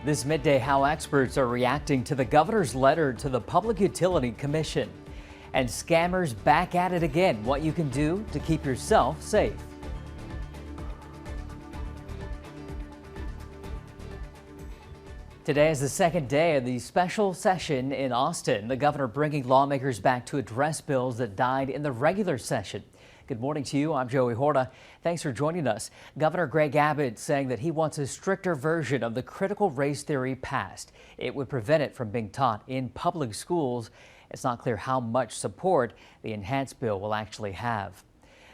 This midday, how experts are reacting to the governor's letter to the Public Utility Commission. And scammers back at it again. What you can do to keep yourself safe. Today is the second day of the special session in Austin. The governor bringing lawmakers back to address bills that died in the regular session. Good morning to you. I'm Joey Horta. Thanks for joining us. Governor Greg Abbott saying that he wants a stricter version of the critical race theory passed. It would prevent it from being taught in public schools. It's not clear how much support the enhanced bill will actually have.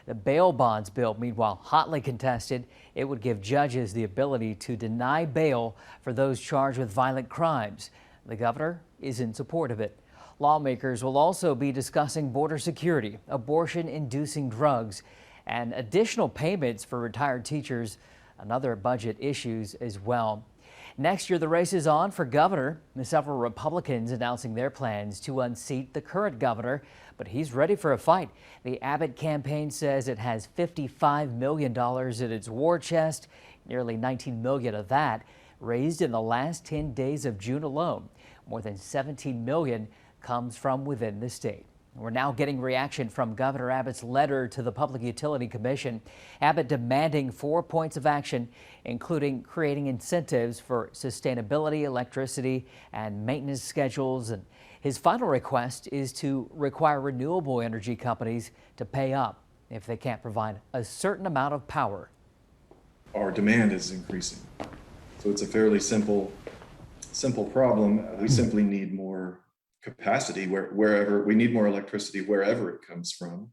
The bail bonds bill, meanwhile, hotly contested. It would give judges the ability to deny bail for those charged with violent crimes. The governor is in support of it. Lawmakers will also be discussing border security, abortion-inducing drugs, and additional payments for retired teachers and other budget issues as well. Next year, the race is on for governor. Several Republicans announcing their plans to unseat the current governor, but he's ready for a fight. The Abbott campaign says it has $55 million in its war chest, nearly $19 million of that raised in the last 10 days of June alone. More than $17 million comes from within the state. We're now getting reaction from Governor Abbott's letter to the Public Utility Commission. Abbott demanding 4 points of action, including creating incentives for sustainability, electricity, and maintenance schedules. And his final request is to require renewable energy companies to pay up if they can't provide a certain amount of power. Our demand is increasing. So it's a fairly simple problem. We simply need more capacity wherever we need more electricity, wherever it comes from.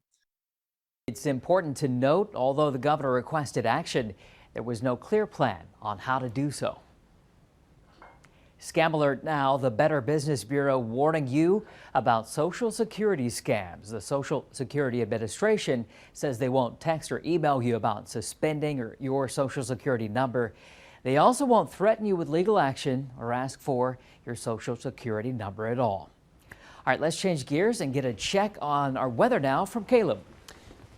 It's important to note, although the governor requested action, there was no clear plan on how to do so. Scam alert now. The Better Business Bureau warning you about Social Security scams. The Social Security Administration says they won't text or email you about suspending or your Social Security number. They also won't threaten you with legal action or ask for your Social Security number at all. All right, let's change gears and get a check on our weather now from Caleb.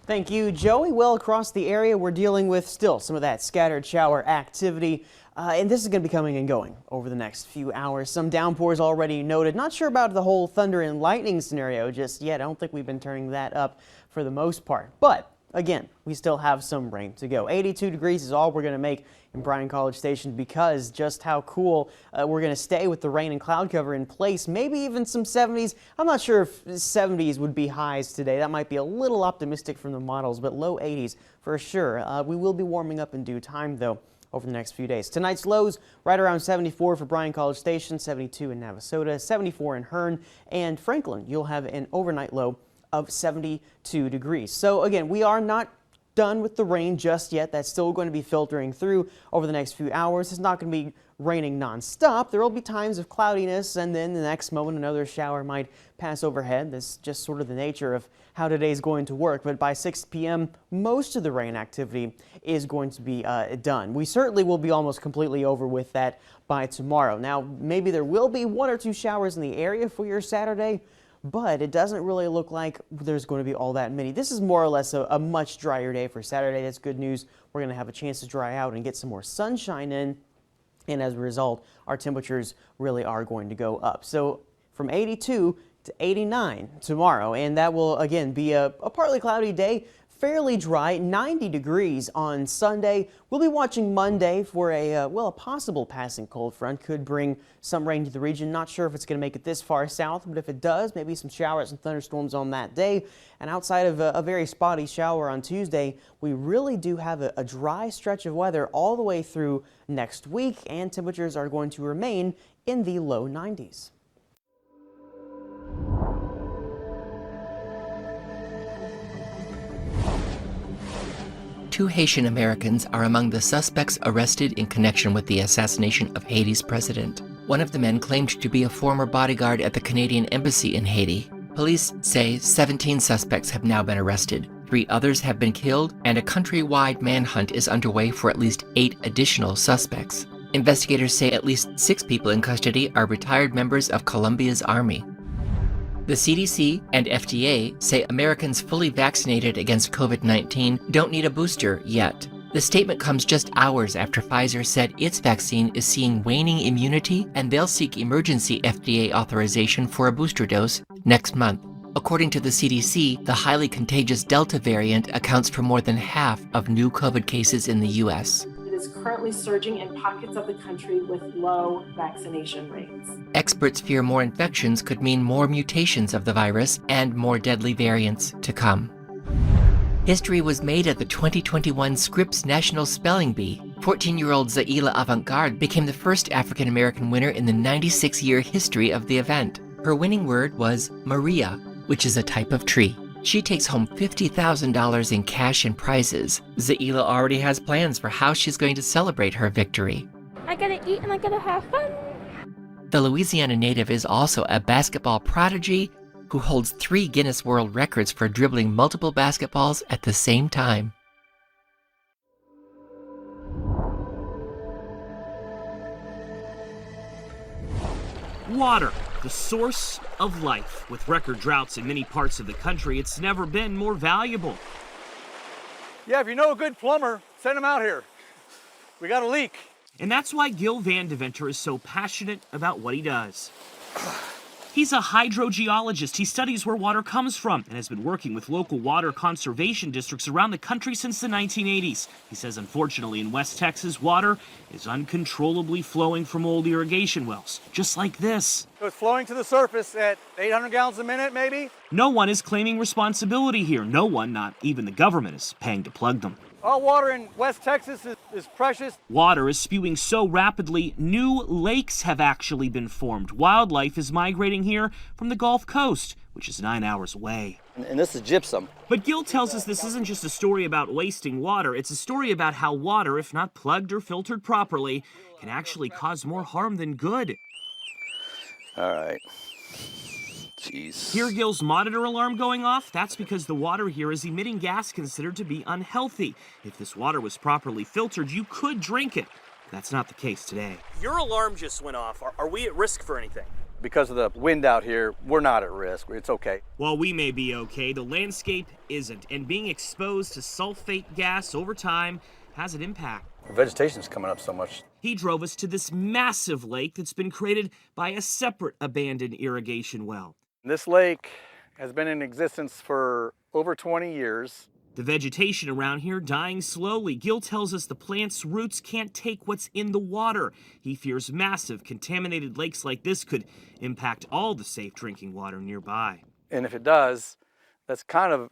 Thank you, Joey. Well, across the area, we're dealing with still some of that scattered shower activity. And this is going to be coming and going over the next few hours. Some downpours already noted. Not sure about the whole thunder and lightning scenario just yet. I don't think we've been turning that up for the most part. But again, we still have some rain to go. 82 degrees is all we're going to make in Bryan College Station because just how cool we're going to stay with the rain and cloud cover in place. Maybe even some 70s. I'm not sure if 70s would be highs today. That might be a little optimistic from the models, but low 80s for sure. We will be warming up in due time, though, over the next few days. Tonight's lows right around 74 for Bryan College Station, 72 in Navasota, 74 in Hearn, and Franklin. You'll have an overnight low of 72 degrees. So again, we are not done with the rain just yet. That's still going to be filtering through over the next few hours. It's not going to be raining nonstop. There will be times of cloudiness, and then the next moment another shower might pass overhead. That's just sort of the nature of how today's going to work. But by 6 p.m., most of the rain activity is going to be done. We certainly will be almost completely over with that by tomorrow. Now, maybe there will be 1 or 2 showers in the area for your Saturday, but it doesn't really look like there's going to be all that many. This is more or less a much drier day for Saturday. That's good news. We're going to have a chance to dry out and get some more sunshine in. And as a result, our temperatures really are going to go up. So from 82 to 89 tomorrow. And that will, again, be a partly cloudy day. Fairly dry, 90 degrees on Sunday. We'll be watching Monday for a possible passing cold front. Could bring some rain to the region. Not sure if it's going to make it this far south, but if it does, maybe some showers and thunderstorms on that day. And outside of a very spotty shower on Tuesday, we really do have a dry stretch of weather all the way through next week, and temperatures are going to remain in the low 90s. Two Haitian Americans are among the suspects arrested in connection with the assassination of Haiti's president. One of the men claimed to be a former bodyguard at the Canadian embassy in Haiti. Police say 17 suspects have now been arrested. 3 others have been killed, and a countrywide manhunt is underway for at least 8 additional suspects. Investigators say at least 6 people in custody are retired members of Colombia's army. The CDC and FDA say Americans fully vaccinated against COVID-19 don't need a booster yet. The statement comes just hours after Pfizer said its vaccine is seeing waning immunity and they'll seek emergency FDA authorization for a booster dose next month. According to the CDC, the highly contagious Delta variant accounts for more than half of new COVID cases in the U.S. It is currently surging in pockets of the country with low vaccination rates. Experts fear more infections could mean more mutations of the virus and more deadly variants to come. History was made at the 2021 Scripps National Spelling Bee. 14-year-old Zaila Avantgarde became the first African-American winner in the 96-year history of the event. Her winning word was Maria, which is a type of tree. She takes home $50,000 in cash and prizes. Zaila already has plans for how she's going to celebrate her victory. I gotta eat and I gotta have fun. The Louisiana native is also a basketball prodigy who holds 3 Guinness World Records for dribbling multiple basketballs at the same time. Water, the source of life. With record droughts in many parts of the country, it's never been more valuable. Yeah, if you know a good plumber, send him out here. We got a leak. And that's why Gil Van Deventer is so passionate about what he does. He's a hydrogeologist. He studies where water comes from and has been working with local water conservation districts around the country since the 1980s. He says, unfortunately, in West Texas, water is uncontrollably flowing from old irrigation wells, just like this. So it's flowing to the surface at 800 gallons a minute, maybe? No one is claiming responsibility here. No one, not even the government, is paying to plug them. All water in West Texas is precious. Water is spewing so rapidly, new lakes have actually been formed. Wildlife is migrating here from the Gulf Coast, which is 9 hours away. And this is gypsum. But Gil tells us this isn't just a story about wasting water. It's a story about how water, if not plugged or filtered properly, can actually cause more harm than good. All right. Jeez. Hear Gil's monitor alarm going off? That's because the water here is emitting gas considered to be unhealthy. If this water was properly filtered, you could drink it. That's not the case today. Your alarm just went off. Are we at risk for anything? Because of the wind out here, we're not at risk. It's okay. While we may be okay, the landscape isn't. And being exposed to sulfate gas over time has an impact. Vegetation's coming up so much. He drove us to this massive lake that's been created by a separate abandoned irrigation well. This lake has been in existence for over 20 years. The vegetation around here dying slowly. Gil tells us the plant's roots can't take what's in the water. He fears massive contaminated lakes like this could impact all the safe drinking water nearby. And if it does, that's kind of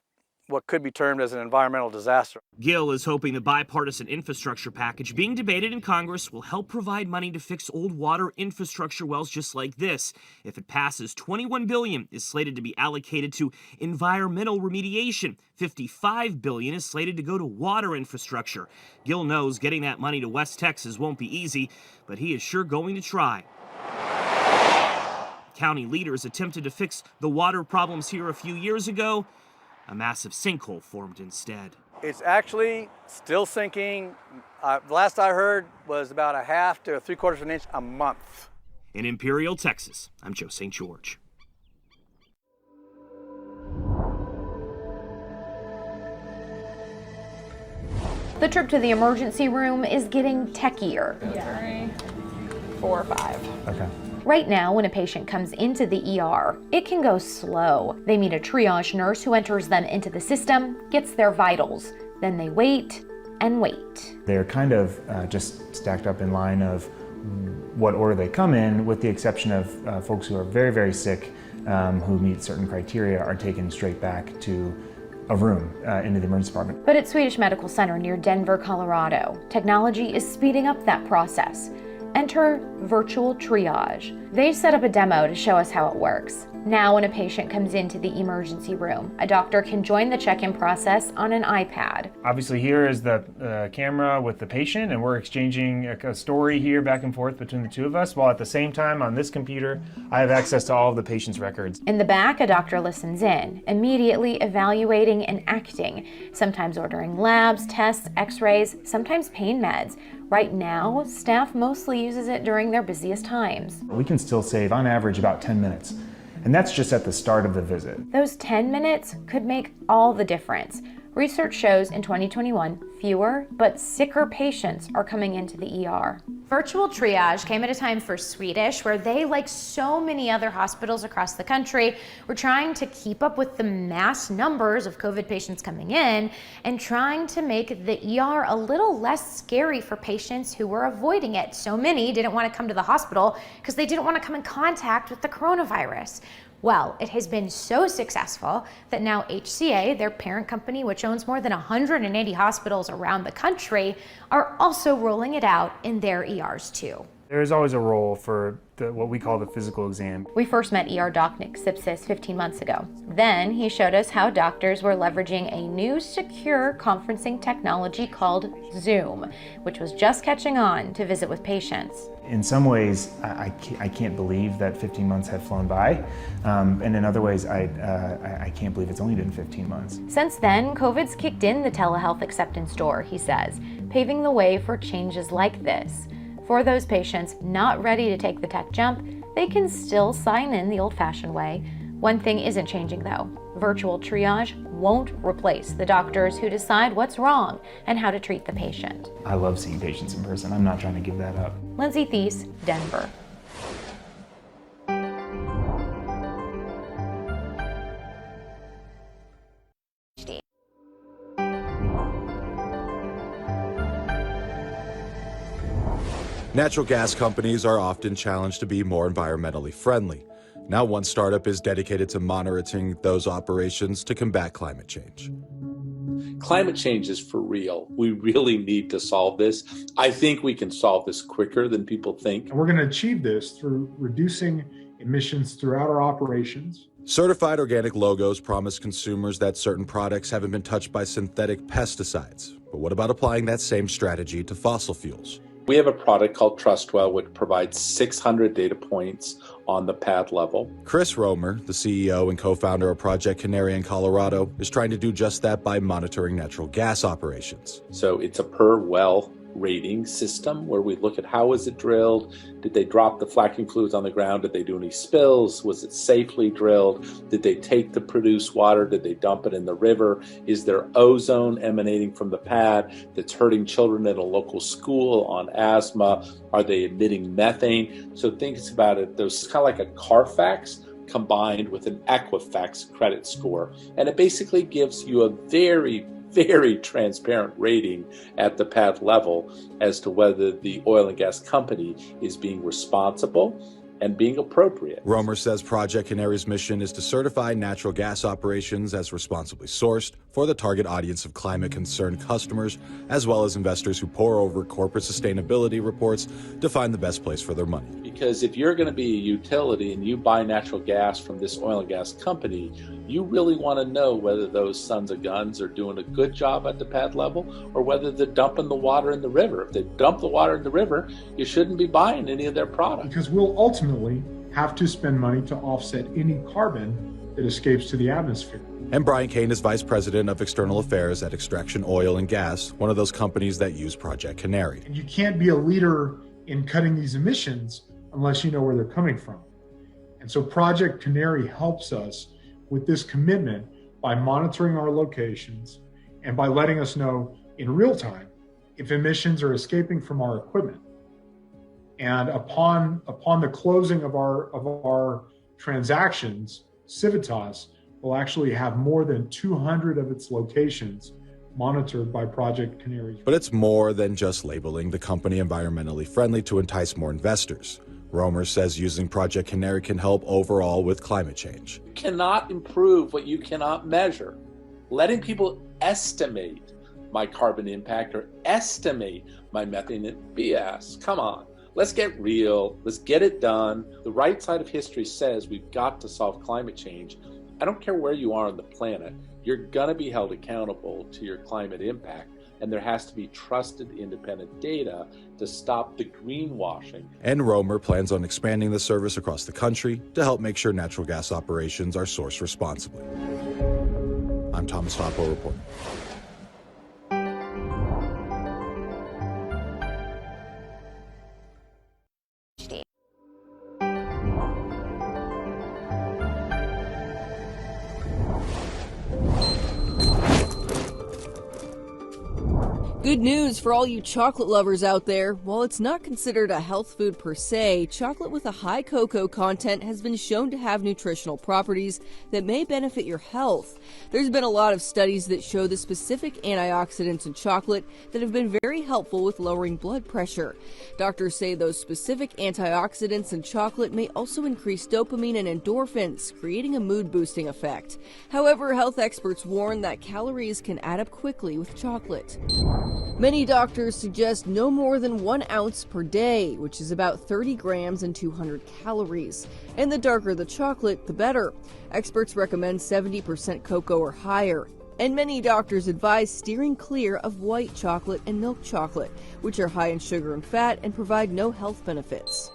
what could be termed as an environmental disaster. Gil is hoping the bipartisan infrastructure package being debated in Congress will help provide money to fix old water infrastructure wells just like this. If it passes, $21 billion is slated to be allocated to environmental remediation. $55 billion is slated to go to water infrastructure. Gil knows getting that money to West Texas won't be easy, but he is sure going to try. County leaders attempted to fix the water problems here a few years ago. A massive sinkhole formed instead. It's actually still sinking. The last I heard was about 1/2 to 3/4 of an inch a month. In Imperial, Texas, I'm Joe St. George. The trip to the emergency room is getting techier. 3, 4, 5. Okay. Right now, when a patient comes into the ER, it can go slow. They meet a triage nurse who enters them into the system, gets their vitals. Then they wait and wait. They're kind of just stacked up in line of what order they come in, with the exception of folks who are very, very sick, who meet certain criteria, are taken straight back to a room into the emergency department. But at Swedish Medical Center near Denver, Colorado, technology is speeding up that process. Enter virtual triage. They set up a demo to show us how it works. Now, when a patient comes into the emergency room, a doctor can join the check-in process on an iPad. Obviously, here is the camera with the patient, and we're exchanging a story here back and forth between the two of us, while at the same time on this computer, I have access to all of the patient's records. In the back, a doctor listens in, immediately evaluating and acting, sometimes ordering labs, tests, x-rays, sometimes pain meds. Right now, staff mostly uses it during their busiest times. We can still save, on average, about 10 minutes. And that's just at the start of the visit. Those 10 minutes could make all the difference. Research shows in 2021, fewer, but sicker patients are coming into the ER. Virtual triage came at a time for Swedish, where they, like so many other hospitals across the country, were trying to keep up with the mass numbers of COVID patients coming in and trying to make the ER a little less scary for patients who were avoiding it. So many didn't want to come to the hospital because they didn't want to come in contact with the coronavirus. Well, it has been so successful that now HCA, their parent company, which owns more than 180 hospitals around the country, are also rolling it out in their ERs too. There is always a role for what we call the physical exam. We first met ER Doc Nick Sipsis 15 months ago. Then he showed us how doctors were leveraging a new secure conferencing technology called Zoom, which was just catching on to visit with patients. In some ways, I can't believe that 15 months have flown by, and in other ways, I can't believe it's only been 15 months. Since then, COVID's kicked in the telehealth acceptance door, he says, paving the way for changes like this. For those patients not ready to take the tech jump, they can still sign in the old-fashioned way. One thing isn't changing though. Virtual triage won't replace the doctors who decide what's wrong and how to treat the patient. I love seeing patients in person. I'm not trying to give that up. Lindsay Thies, Denver. Natural gas companies are often challenged to be more environmentally friendly. Now one startup is dedicated to monitoring those operations to combat climate change. Climate change is for real. We really need to solve this. I think we can solve this quicker than people think. And we're going to achieve this through reducing emissions throughout our operations. Certified organic logos promise consumers that certain products haven't been touched by synthetic pesticides. But what about applying that same strategy to fossil fuels? We have a product called TrustWell, which provides 600 data points on the pad level. Chris Romer, the CEO and co-founder of Project Canary in Colorado, is trying to do just that by monitoring natural gas operations. So it's a per well rating system where we look at how was it drilled, did they drop the fracking fluids on the ground, did they do any spills, was it safely drilled, did they take the produced water, did they dump it in the river, is there ozone emanating from the pad that's hurting children at a local school on asthma, are they emitting methane? So think about it, there's kind of like a Carfax combined with an Equifax credit score, and it basically gives you a very transparent rating at the pad level as to whether the oil and gas company is being responsible and being appropriate. Romer says Project Canary's mission is to certify natural gas operations as responsibly sourced for the target audience of climate-concerned customers, as well as investors who pore over corporate sustainability reports to find the best place for their money. Because if you're going to be a utility and you buy natural gas from this oil and gas company, you really want to know whether those sons of guns are doing a good job at the pad level or whether they're dumping the water in the river. If they dump the water in the river, you shouldn't be buying any of their products. Because we'll ultimately have to spend money to offset any carbon that escapes to the atmosphere. And Brian Kane is Vice President of External Affairs at Extraction Oil and Gas, one of those companies that use Project Canary. And you can't be a leader in cutting these emissions unless you know where they're coming from. And so Project Canary helps us with this commitment by monitoring our locations and by letting us know in real time if emissions are escaping from our equipment. And upon the closing of our transactions, Civitas will actually have more than 200 of its locations monitored by Project Canary. But it's more than just labeling the company environmentally friendly to entice more investors. Romer says using Project Canary can help overall with climate change. You cannot improve what you cannot measure. Letting people estimate my carbon impact or estimate my methane BS. Come on, let's get real. Let's get it done. The right side of history says we've got to solve climate change. I don't care where you are on the planet, you're going to be held accountable to your climate impact. And there has to be trusted independent data to stop the greenwashing. And Romer plans on expanding the service across the country to help make sure natural gas operations are sourced responsibly. I'm Thomas Hoppo reporting. Good news for all you chocolate lovers out there. While it's not considered a health food per se, chocolate with a high cocoa content has been shown to have nutritional properties that may benefit your health. There's been a lot of studies that show the specific antioxidants in chocolate that have been very helpful with lowering blood pressure. Doctors say those specific antioxidants in chocolate may also increase dopamine and endorphins, creating a mood-boosting effect. However, health experts warn that calories can add up quickly with chocolate. Many doctors suggest no more than 1 ounce per day, which is about 30 grams and 200 calories. And the darker the chocolate, the better. Experts recommend 70% cocoa or higher. And many doctors advise steering clear of white chocolate and milk chocolate, which are high in sugar and fat and provide no health benefits.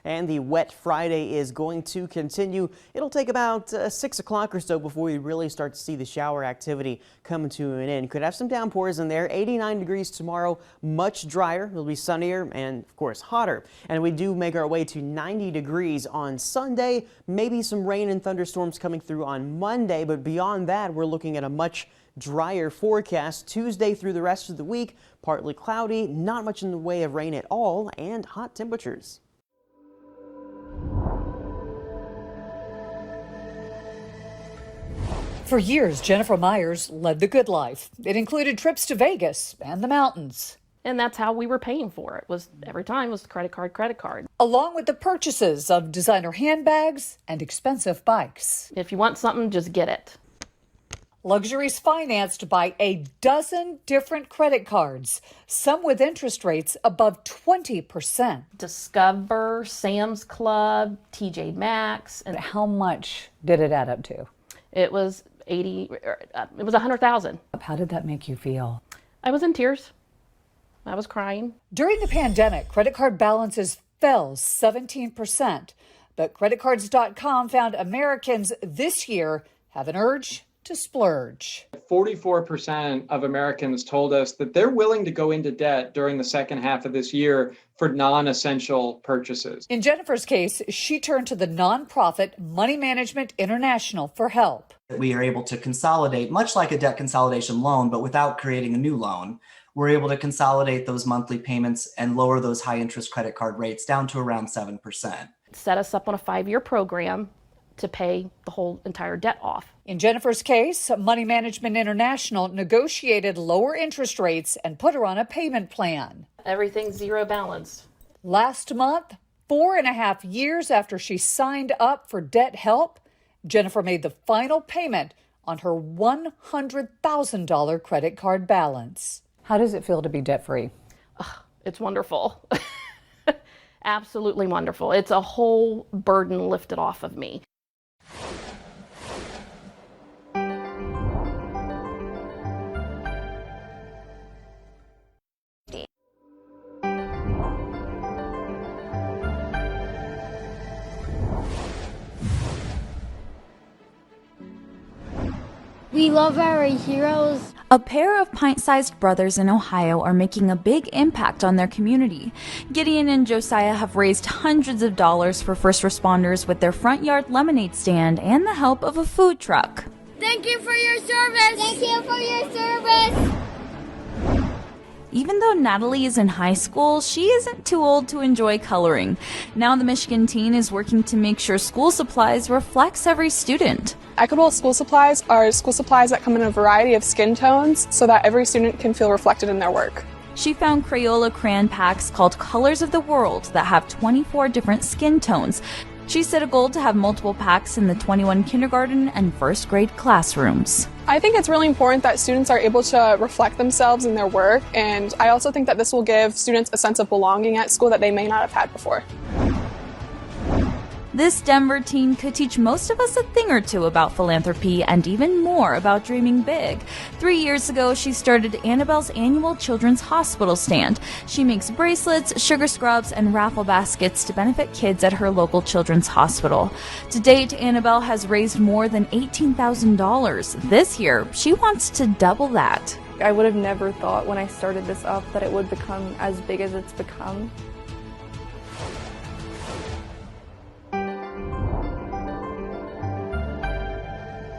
And the wet Friday is going to continue. It'll take about 6 o'clock or so before we really start to see the shower activity come to an end. Could have some downpours in there. 89 degrees tomorrow, much drier. It'll be sunnier and, of course, hotter. And we do make our way to 90 degrees on Sunday. Maybe some rain and thunderstorms coming through on Monday. But beyond that, we're looking at a much drier forecast. Tuesday through the rest of the week, partly cloudy, not much in the way of rain at all, and hot temperatures. For years, Jennifer Myers led the good life. It included trips to Vegas and the mountains. And that's how we were paying for it. Was every time was credit card. Along with the purchases of designer handbags and expensive bikes. If you want something, just get it. Luxuries financed by a dozen different credit cards, some with interest rates above 20%. Discover, Sam's Club, TJ Maxx. And how much did it add up to? It was it was $100,000. How did that make you feel? I was in tears. I was crying. During the pandemic, credit card balances fell 17%, but creditcards.com found Americans this year have an urge to splurge. 44% of Americans told us that they're willing to go into debt during the second half of this year for non-essential purchases. In Jennifer's case, she turned to the nonprofit Money Management International for help. We are able to consolidate, much like a debt consolidation loan, but without creating a new loan. We're able to consolidate those monthly payments and lower those high interest credit card rates down to around 7%. Set us up on a 5-year program to pay the whole entire debt off. In Jennifer's case, Money Management International negotiated lower interest rates and put her on a payment plan. Everything's zero balance. Last month, 4.5 years after she signed up for debt help, Jennifer made the final payment on her $100,000 credit card balance. How does it feel to be debt-free? It's wonderful. Absolutely wonderful. It's a whole burden lifted off of me. We love our heroes. A pair of pint-sized brothers in Ohio are making a big impact on their community. Gideon and Josiah have raised hundreds of dollars for first responders with their front yard lemonade stand and the help of a food truck. Thank you for your service. Thank you for your service. Even though Natalie is in high school, she isn't too old to enjoy coloring. Now the Michigan teen is working to make sure school supplies reflects every student. Equitable school supplies are school supplies that come in a variety of skin tones so that every student can feel reflected in their work. She found Crayola crayon packs called Colors of the World that have 24 different skin tones. She set a goal to have multiple packs in the 21 kindergarten and first grade classrooms. I think it's really important that students are able to reflect themselves in their work, and I also think that this will give students a sense of belonging at school that they may not have had before. This Denver teen could teach most of us a thing or two about philanthropy and even more about dreaming big. 3 years ago, she started Annabelle's annual Children's Hospital stand. She makes bracelets, sugar scrubs, and raffle baskets to benefit kids at her local children's hospital. To date, Annabelle has raised more than $18,000. This year, she wants to double that. I would have never thought when I started this up that it would become as big as it's become.